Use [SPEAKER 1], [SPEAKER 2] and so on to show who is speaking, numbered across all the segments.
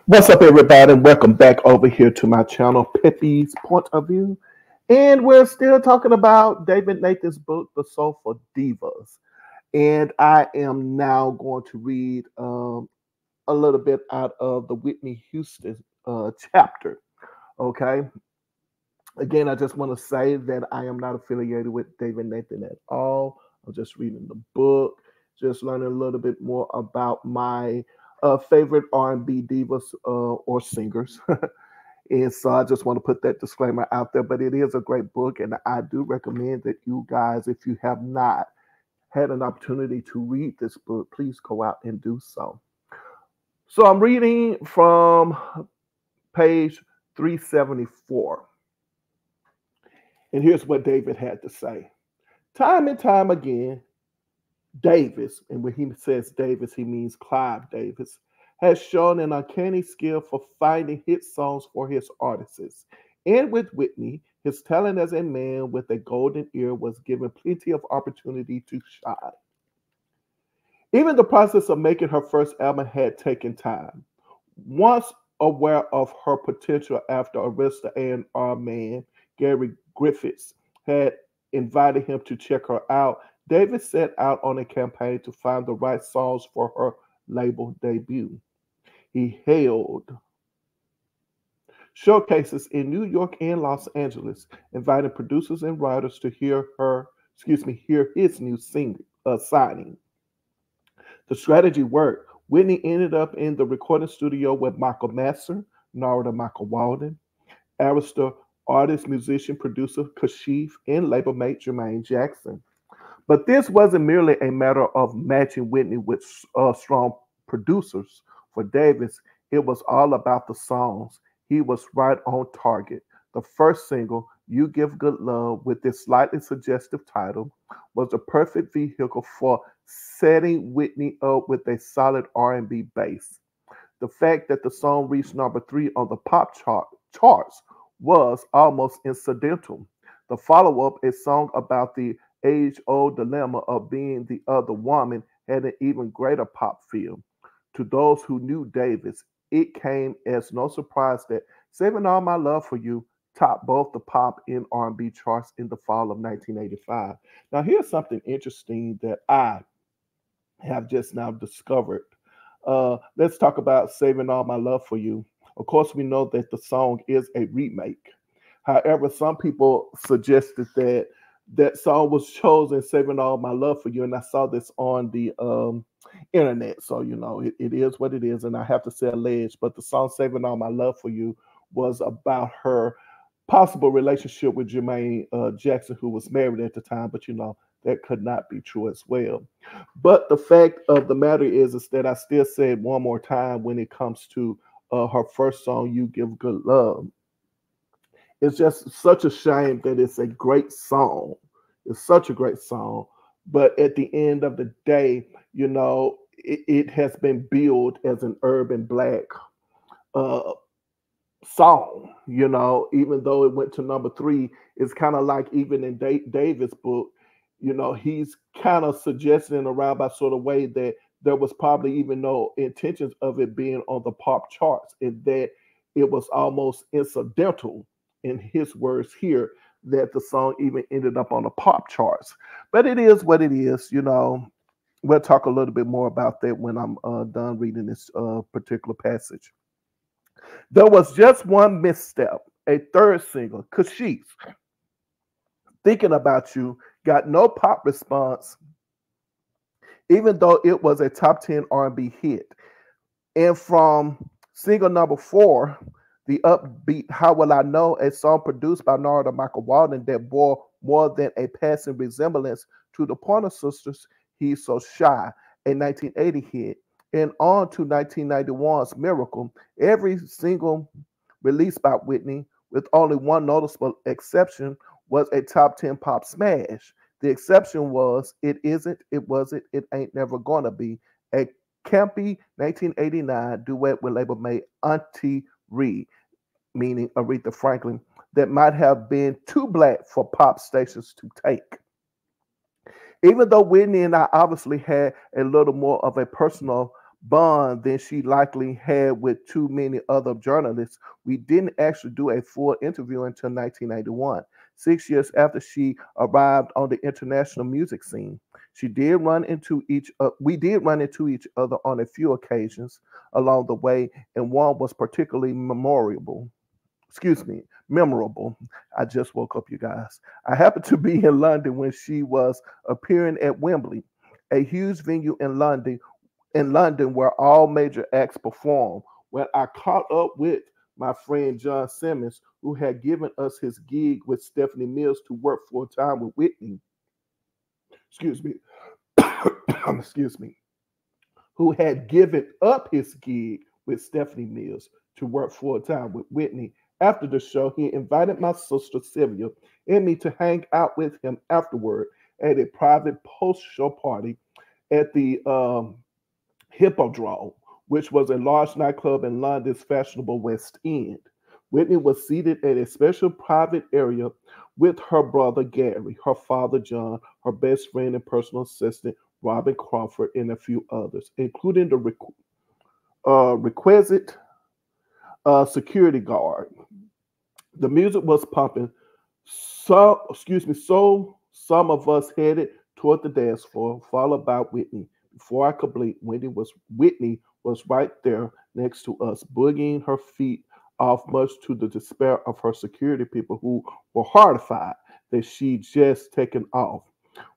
[SPEAKER 1] What's up, everybody, and welcome back over here to my channel, Peppy's Point of View. And we're still talking about David Nathan's book, The Soulful Divas. And I am now going to read a little bit out of the Whitney Houston chapter. Okay. Again, I just want to say that I am not affiliated with David Nathan at all. I'm just reading the book, just learning a little bit more about my favorite R&B divas or singers. And so I just want to put that disclaimer out there. But it is a great book, and I do recommend that you guys, if you have not had an opportunity to read this book, please go out and do so. So I'm reading from page 374. And here's what David had to say. Time and time again, Davis, and when he says Davis, he means Clive Davis, has shown an uncanny skill for finding hit songs for his artists. And with Whitney, his talent as a man with a golden ear was given plenty of opportunity to shine. Even the process of making her first album had taken time. Once aware of her potential after Arista A&R man Gary Griffiths had invited him to check her out, David set out on a campaign to find the right songs for her label debut. He held showcases in New York and Los Angeles, inviting producers and writers to hear his new signing. The strategy worked. Whitney ended up in the recording studio with Michael Masser, Narada Michael Walden, Arista artist, musician, producer Kashif, and label mate Jermaine Jackson. But this wasn't merely a matter of matching Whitney with strong producers. For Davis, it was all about the songs. He was right on target. The first single, You Give Good Love, with this slightly suggestive title, was the perfect vehicle for setting Whitney up with a solid R&B base. The fact that the song reached number 3 on the pop charts was almost incidental. The follow-up, a song about the age-old dilemma of being the other woman, had an even greater pop feel. To those who knew Davis, it came as no surprise that Saving All My Love for You topped both the pop and R&B charts in the fall of 1985. Now, here's something interesting that I have just now discovered. Let's talk about Saving All My Love for You. Of course, we know that the song is a remake. However, some people suggested that that song was chosen, Saving All My Love for You, and I saw this on the internet. So, it is what it is, and I have to say alleged, but the song Saving All My Love for You was about her possible relationship with Jermaine Jackson, who was married at the time, but that could not be true as well. But the fact of the matter is that I still say it one more time when it comes to her first song, You Give Good Love. It's just such a shame that it's a great song. It's such a great song. But at the end of the day, it has been billed as an urban black uh, song, even though it went to number 3. It's kind of like even in Davis' book, he's kind of suggesting in a roundabout sort of way that there was probably even no intentions of it being on the pop charts, and that it was almost incidental, in his words here, that the song even ended up on the pop charts. But it is what it is. We'll talk a little bit more about that when I'm done reading this particular passage. There was just one misstep. A third single, Kashif, Thinking About You, got no pop response, even though it was a top 10 R&B hit. And from single number 4, the upbeat How Will I Know, a song produced by Narada Michael Walden that bore more than a passing resemblance to the Pointer Sisters' He's So Shy, a 1980 hit, and on to 1991's Miracle. Every single released by Whitney, with only one noticeable exception, was a top 10 pop smash. The exception was It Isn't, It Wasn't, It Ain't Never Gonna Be, a campy 1989 duet with label mate Auntie Reed, meaning Aretha Franklin, that might have been too black for pop stations to take. Even though Whitney and I obviously had a little more of a personal bond than she likely had with too many other journalists. We didn't actually do a full interview until 1981, 6 years after she arrived on the international music scene. We did run into each other on a few occasions along the way, and one was particularly memorable. I just woke up, you guys. I happened to be in London when she was appearing at Wembley, a huge venue in London where all major acts perform. When I caught up with my friend John Simmons, who had given us his gig with Stephanie Mills to work full time with Whitney, excuse me, excuse me, who had given up his gig with Stephanie Mills to work full time with Whitney. After the show, he invited my sister Sylvia and me to hang out with him afterward at a private post show party at the Hippodrome, which was a large nightclub in London's fashionable West End. Whitney was seated at a special private area with her brother Gary, her father John, her best friend and personal assistant Robin Crawford, and a few others, including the requisite security guard. The music was pumping. So some of us headed toward the dance floor, followed by Whitney. Before I could blink, Whitney was right there next to us, boogieing her feet off, much to the despair of her security people who were horrified that she'd just taken off.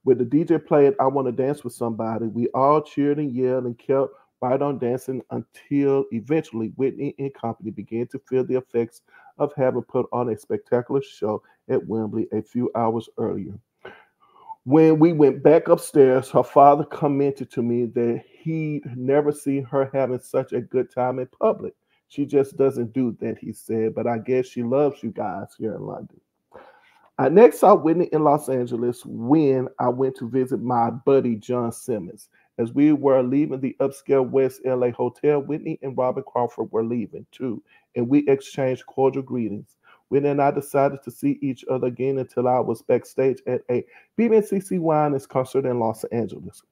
[SPEAKER 1] When the DJ played I Want to Dance with Somebody, we all cheered and yelled and kept right on dancing until eventually Whitney and company began to feel the effects of having put on a spectacular show at Wembley a few hours earlier. When we went back upstairs, her father commented to me that he'd never seen her having such a good time in public. She just doesn't do that, he said, but I guess she loves you guys here in London. I next saw Whitney in Los Angeles when I went to visit my buddy John Simmons. As we were leaving the upscale West LA hotel, Whitney and Robin Crawford were leaving too, and we exchanged cordial greetings. Whitney and I decided to see each other again until I was backstage at a BNCC Winans concert in Los Angeles.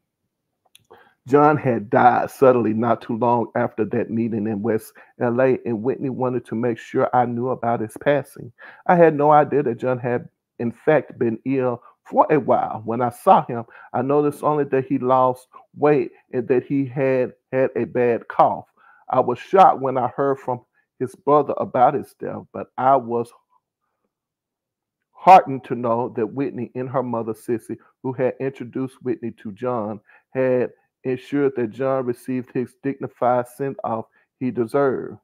[SPEAKER 1] John had died suddenly not too long after that meeting in West LA, and Whitney wanted to make sure I knew about his passing. I had no idea that John had, in fact, been ill for a while. When I saw him, I noticed only that he lost weight and that he had had a bad cough. I was shocked when I heard from his brother about his death, but I was heartened to know that Whitney and her mother, Sissy, who had introduced Whitney to John, had ensured that John received his dignified send off he deserved.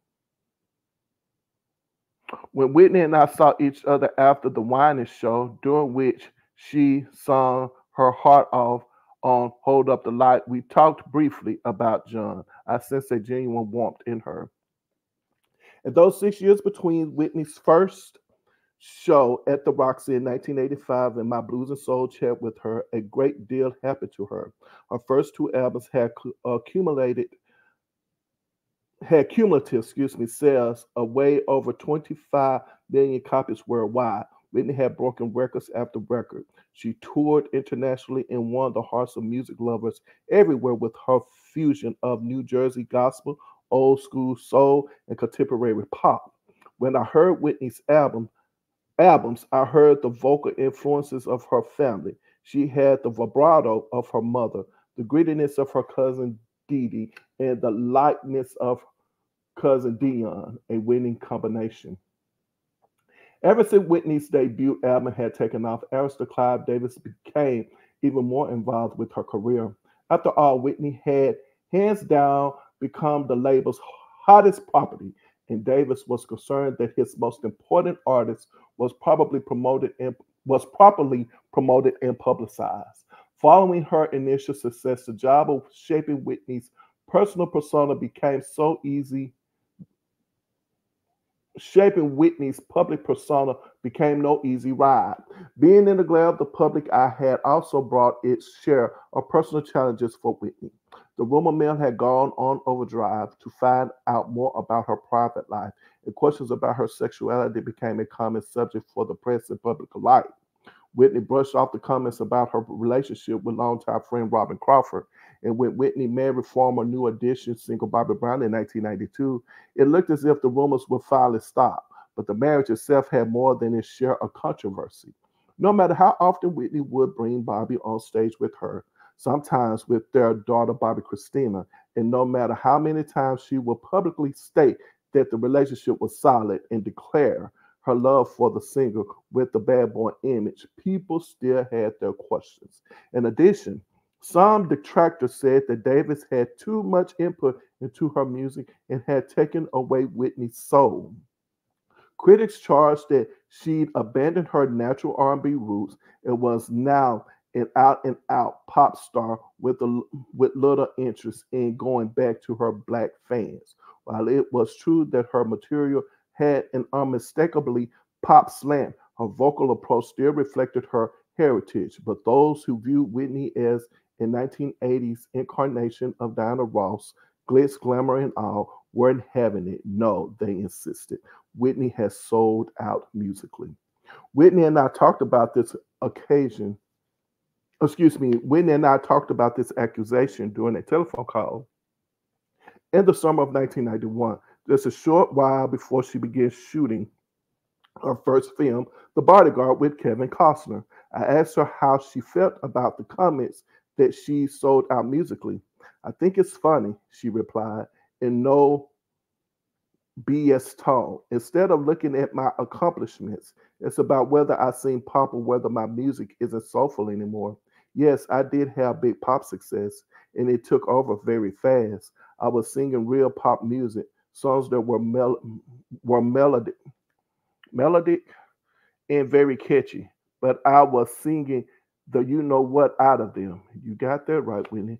[SPEAKER 1] When Whitney and I saw each other after the whining show, during which she sung her heart off on Hold Up the Light, we talked briefly about John. I sensed a genuine warmth in her. In those 6 years between Whitney's first show at the Roxy in 1985 and my blues and soul chat with her, a great deal happened to her. Her first two albums had cumulative, sales of way over 25 million copies worldwide. Whitney had broken records after record. She toured internationally and won the hearts of music lovers everywhere with her fusion of New Jersey gospel, old school soul, and contemporary pop. When I heard Whitney's albums, I heard the vocal influences of her family. She had the vibrato of her mother, the grittiness of her cousin Dee Dee, and the lightness of cousin Dion, a winning combination. Ever since Whitney's debut album had taken off, Arista Clive Davis became even more involved with her career. After all, Whitney had hands down become the label's hottest property, and Davis was concerned that his most important artist was properly promoted and publicized. Following her initial success, the job of shaping Whitney's personal persona became so easy. Shaping Whitney's public persona became no easy ride. Being in the glare of the public eye had also brought its share of personal challenges for Whitney. The rumor mill had gone on overdrive to find out more about her private life, and questions about her sexuality became a common subject for the press and public alike. Whitney brushed off the comments about her relationship with longtime friend Robin Crawford And when Whitney married former New Edition single Bobby Brown in 1992, it looked as if the rumors would finally stop. But the marriage itself had more than its share of controversy. No matter how often Whitney would bring Bobby on stage with her, sometimes with their daughter Bobby Christina, and no matter how many times she would publicly state that the relationship was solid and declare her love for the singer with the bad boy image, people still had their questions. In addition, some detractors said that Davis had too much input into her music and had taken away Whitney's soul. Critics charged that she'd abandoned her natural R&B roots and was now an out-and-out pop star with little interest in going back to her black fans. While it was true that her material had an unmistakably pop slant, her vocal approach still reflected her heritage. But those who viewed Whitney as a 1980s incarnation of Diana Ross, glitz, glamour, and all, weren't having it. No, they insisted. Whitney has sold out musically. Whitney and I talked about this occasion. Excuse me, Whitney and I talked about this accusation during a telephone call in the summer of 1991, just a short while before she began shooting her first film, The Bodyguard, with Kevin Costner. I asked her how she felt about the comments that she sold out musically. I think it's funny, she replied, in no BS tone. Instead of looking at my accomplishments, it's about whether I sing pop or whether my music isn't soulful anymore. Yes, I did have big pop success, and it took over very fast. I was singing real pop music, songs that were melodic and very catchy, but I was singing the you know what out of them. You got that right, Whitney.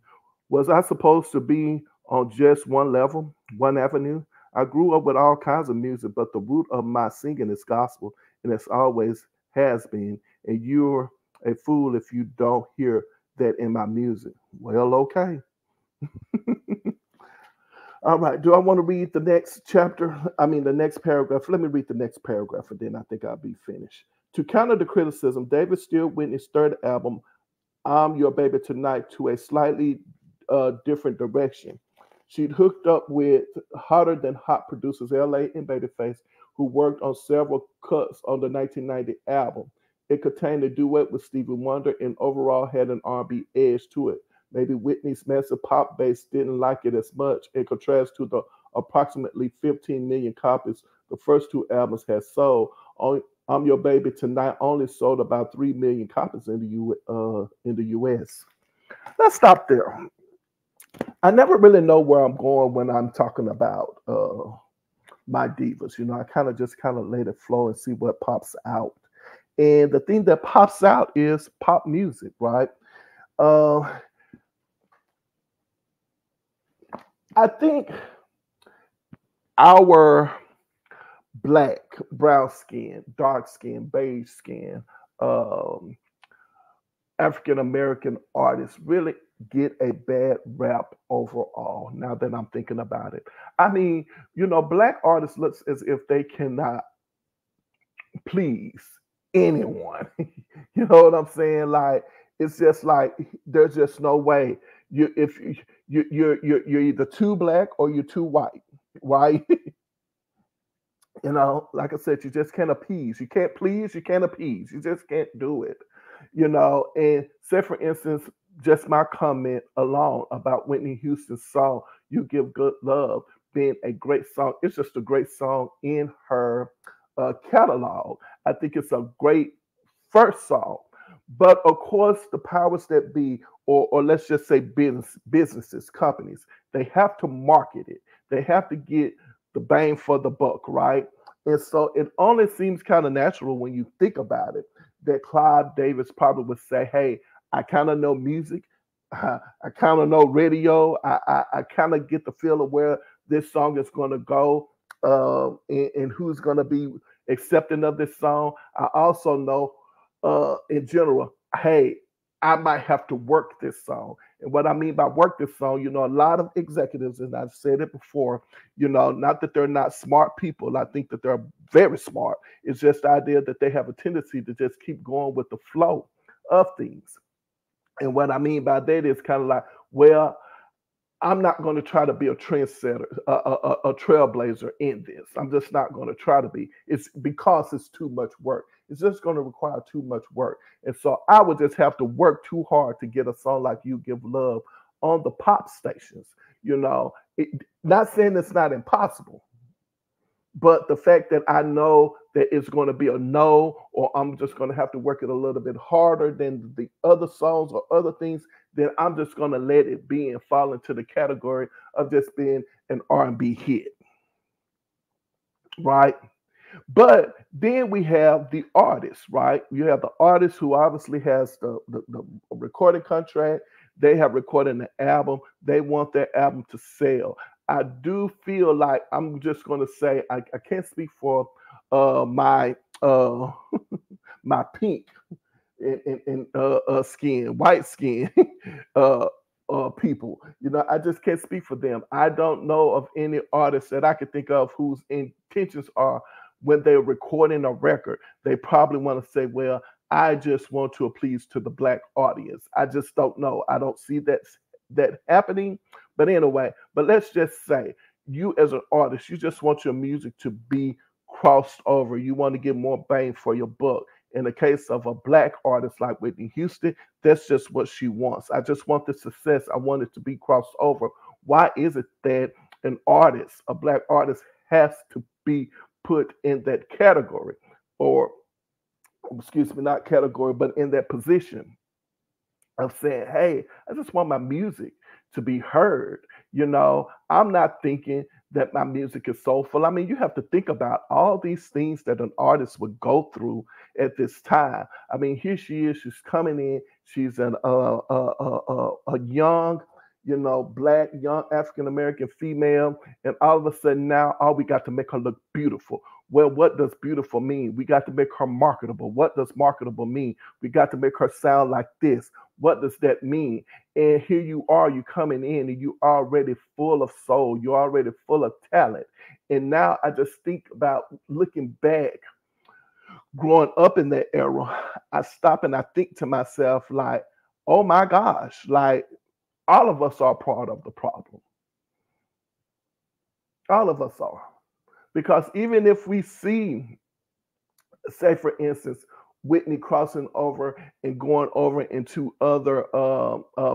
[SPEAKER 1] Was I supposed to be on just one level, one avenue? I grew up with all kinds of music, but the root of my singing is gospel, and it's always has been. And you're a fool if you don't hear that in my music. Well, okay. All right. Do I want to read the next chapter? I mean, the next paragraph. Let me read the next paragraph, and then I think I'll be finished. To counter the criticism, David Steele Whitney's third album, I'm Your Baby Tonight, to a slightly different direction. She'd hooked up with hotter than hot producers LA and Babyface, who worked on several cuts on the 1990 album. It contained a duet with Stevie Wonder and overall had an R&B edge to it. Maybe Whitney's massive pop base didn't like it as much in contrast to the approximately 15 million copies the first two albums had sold. I'm Your Baby Tonight only sold about 3 million copies in the US. Let's stop there. I never really know where I'm going when I'm talking about my divas. You know, I kind of let it flow and see what pops out. And the thing that pops out is pop music, right? Uh, I think our black, brown skin, dark skin, beige skin, um, African American artists really get a bad rap overall. Now that I'm thinking about it, I mean, you know, black artists looks as if they cannot please anyone. You know what I'm saying? Like it's just like there's just no way you if you're either too black or you're too white, right? You know, like I said, you just can't appease. You can't please. You can't appease. You just can't do it. You know, and say for instance, just my comment alone about Whitney Houston's song "You Give Good Love" being a great song. It's just a great song in her catalog. I think it's a great first song. But of course, the powers that be, or let's just say businesses, companies, they have to market it. They have to get the bang for the buck, right? And so it only seems kind of natural when you think about it that Clive Davis probably would say, "Hey, I kind of know music, I kind of know radio, I kind of get the feel of where this song is going to go, and who's going to be accepting of this song. I also know, in general, hey, I might have to work this song." And what I mean by work this song, you know, a lot of executives, and I've said it before, you know, not that they're not smart people. I think that they're very smart. It's just the idea that they have a tendency to just keep going with the flow of things. And what I mean by that is kind of like Well, I'm not going to try to be a trendsetter, a trailblazer in this. I'm just not going to try to be. It's because it's too much work. It's just going to require too much work. And so I would just have to work too hard to get a song like You Give Love on the pop stations. Not saying it's not impossible, but the fact that I know that it's going to be a no, or I'm just going to have to work it a little bit harder than the other songs or other things, then I'm just going to let it be and fall into the category of just being an R&B hit, right? But then we have the artist, right? You have the artist who obviously has the recording contract. They have recorded an album. They want their album to sell. I do feel like I'm just going to say I can't speak for my my pink and skin, white skin uh, people. I just can't speak for them. I don't know of any artist that I could think of whose intentions are when they're recording a record, they probably want to say, well, I just want to appease to the black audience. I just don't know. I don't see that happening. But anyway, but let's just say you as an artist, you just want your music to be crossed over. You want to get more bang for your buck. In the case of a black artist like Whitney Houston, that's just what she wants. I just want the success. I want it to be crossed over. Why is it that an artist, a black artist, has to be put in that category, or excuse me, not category, but in that position of saying, hey, I just want my music to be heard. I'm not thinking that my music is soulful. I mean, you have to think about all these things that an artist would go through at this time. I mean, here she is, she's coming in, she's a young, black, young African American female, and all of a sudden now, all we got to make her look beautiful. Well, what does beautiful mean? We got to make her marketable. What does marketable mean? We got to make her sound like this. What does that mean? And here you are, you coming in and you already full of soul. You're already full of talent. And now I just think about looking back, growing up in that era, I stop and I think to myself like, oh my gosh, like all of us are part of the problem. All of us are. Because even if we see, say for instance, Whitney crossing over and going over into other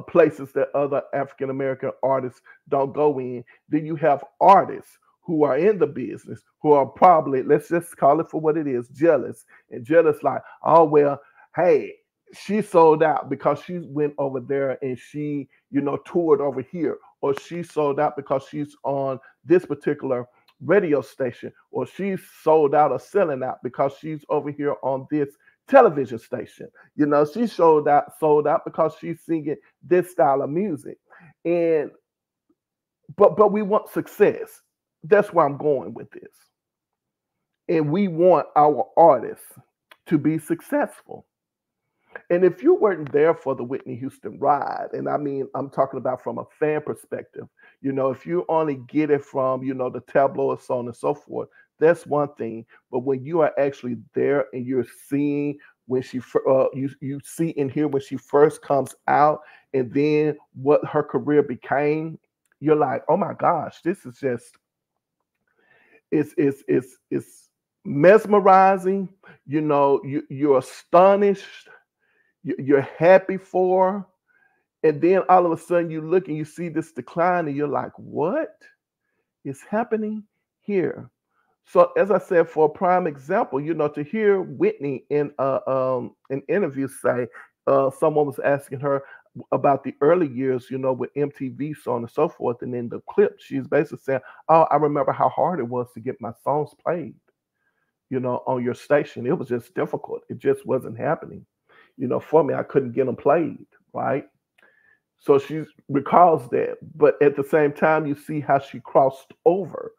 [SPEAKER 1] places that other African American artists don't go in, then you have artists who are in the business who are probably, let's just call it for what it is, jealous. And jealous like, oh, well, hey, she sold out because she went over there and she, toured over here. Or she sold out because she's on this particular radio station, or she's sold out or selling out because she's over here on this television station. She sold out because she's singing this style of music. And but we want success. That's where I'm going with this. And we want our artists to be successful. And if you weren't there for the Whitney Houston ride, and I mean, I'm talking about from a fan perspective, if you only get it from, the tabloid, so on and so forth, that's one thing. But when you are actually there and you're seeing when you see and hear when she first comes out, and then what her career became, you're like, oh my gosh, this is just it's mesmerizing. You're astonished. You're happy for, and then all of a sudden you look and you see this decline, and you're like, what is happening here? So, as I said, for a prime example, to hear Whitney in an interview say, someone was asking her about the early years, with MTV, so on and so forth, and in the clip, she's basically saying, "Oh, I remember how hard it was to get my songs played, on your station. It was just difficult. It just wasn't happening." For me, I couldn't get them played, right? So she recalls that. But at the same time, you see how she crossed over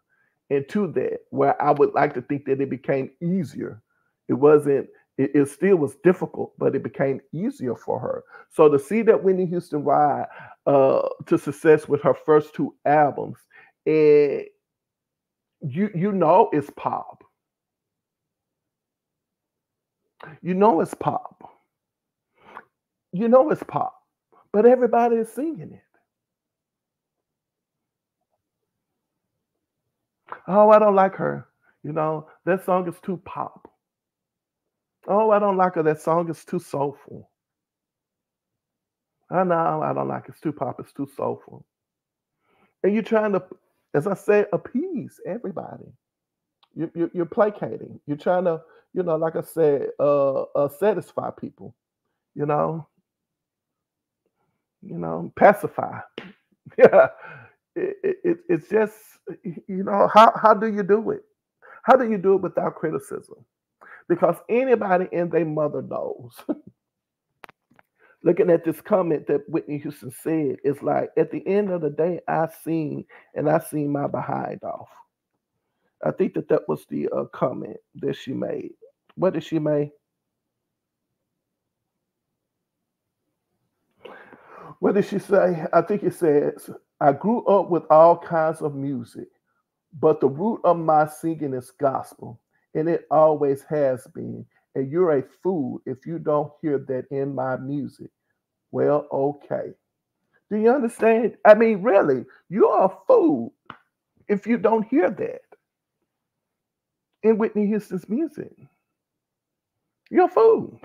[SPEAKER 1] into that, where I would like to think that it became easier. It wasn't, it still was difficult, but it became easier for her. So to see that Whitney Houston ride to success with her first two albums, and it's pop. It's pop. It's pop, but everybody is singing it. Oh, I don't like her. That song is too pop. Oh, I don't like her. That song is too soulful. I know I don't like it. It's too pop. It's too soulful. And you're trying to, as I said, appease everybody. You're placating. You're trying to, like I said, satisfy people. You know, pacify. Yeah, it's just, how do you do it? How do you do it without criticism? Because anybody and their mother knows. Looking at this comment that Whitney Houston said, it's like at the end of the day, I seen my behind off. I think that was the comment that she made. What did she make? What did she say? I think it says, I grew up with all kinds of music, but the root of my singing is gospel, and it always has been. And you're a fool if you don't hear that in my music. Well, okay. Do you understand? I mean, really, you're a fool if you don't hear that in Whitney Houston's music. You're a fool.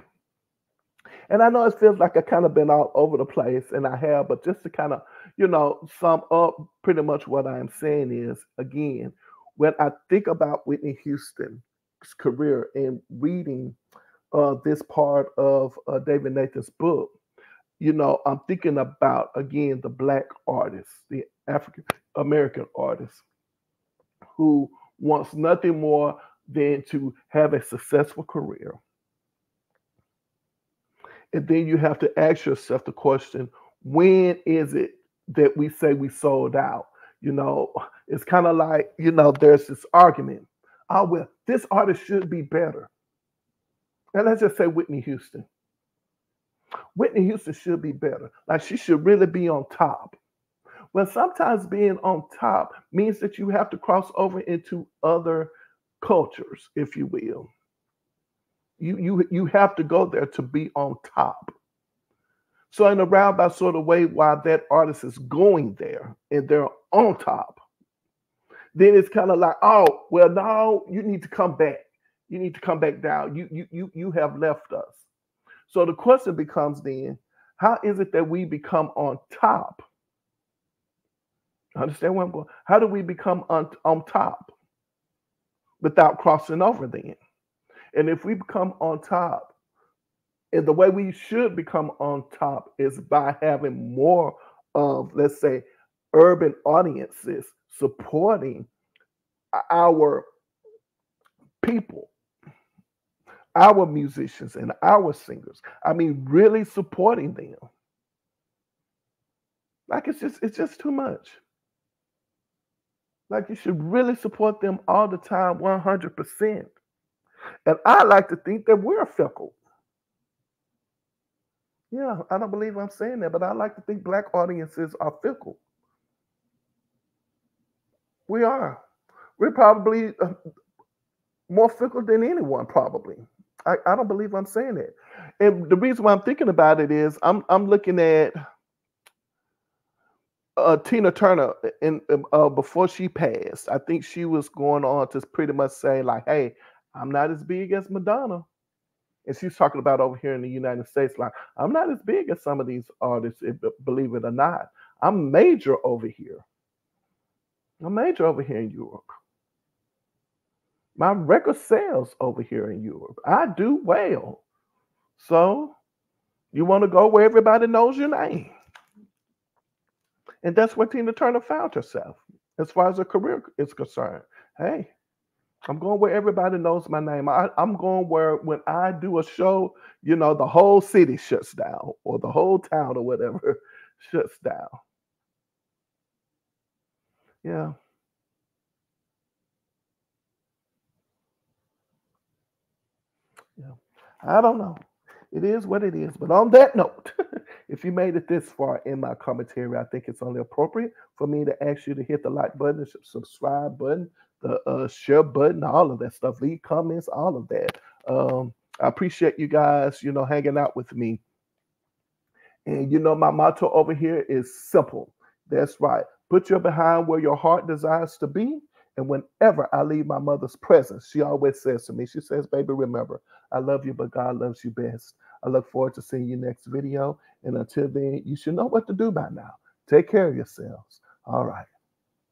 [SPEAKER 1] And I know it feels like I kind of been all over the place, and I have, but just to kind of, sum up pretty much what I am saying is, again, when I think about Whitney Houston's career and reading this part of David Nathan's book, I'm thinking about, again, the Black artists, the African American artists who wants nothing more than to have a successful career. And then you have to ask yourself the question, when is it that we say we sold out? It's kind of like, there's this argument. Oh, well, this artist should be better. And let's just say Whitney Houston. Whitney Houston should be better. Like she should really be on top. Well, sometimes being on top means that you have to cross over into other cultures, if you will. You have to go there to be on top. So in a roundabout sort of way, while that artist is going there and they're on top, then it's kind of like, oh, well, no, you need to come back. You need to come back down. You have left us. So the question becomes then, how is it that we become on top? Understand where I'm going? How do we become on top without crossing over then? And if we become on top, and the way we should become on top is by having more of, let's say, urban audiences supporting our people, our musicians, and our singers. I mean, really supporting them. Like it's just too much. Like you should really support them all the time, 100%. And I like to think that we're fickle. Yeah, I don't believe I'm saying that, but I like to think Black audiences are fickle. We are. We're probably more fickle than anyone, probably. I don't believe I'm saying that. And the reason why I'm thinking about it is I'm looking at Tina Turner in before she passed. I think she was going on to pretty much say like, "Hey, I'm not as big as Madonna." And she's talking about over here in the United States, like, I'm not as big as some of these artists, believe it or not. I'm major over here. I'm major over here in Europe. My record sales over here in Europe. I do well. So you want to go where everybody knows your name. And that's where Tina Turner found herself as far as her career is concerned. Hey, I'm going where everybody knows my name. I'm going where when I do a show, the whole city shuts down or the whole town or whatever shuts down. Yeah. Yeah. I don't know. It is what it is. But on that note, if you made it this far in my commentary, I think it's only appropriate for me to ask you to hit the like button, the subscribe button, the share button, all of that stuff, leave comments, all of that. I appreciate you guys, hanging out with me. And my motto over here is simple. That's right. Put your behind where your heart desires to be, And whenever I leave my mother's presence, she always says to me, she says, baby, remember, I love you, but God loves you best. I look forward to seeing you next video. And until then, you should know what to do by now. Take care of yourselves. All right.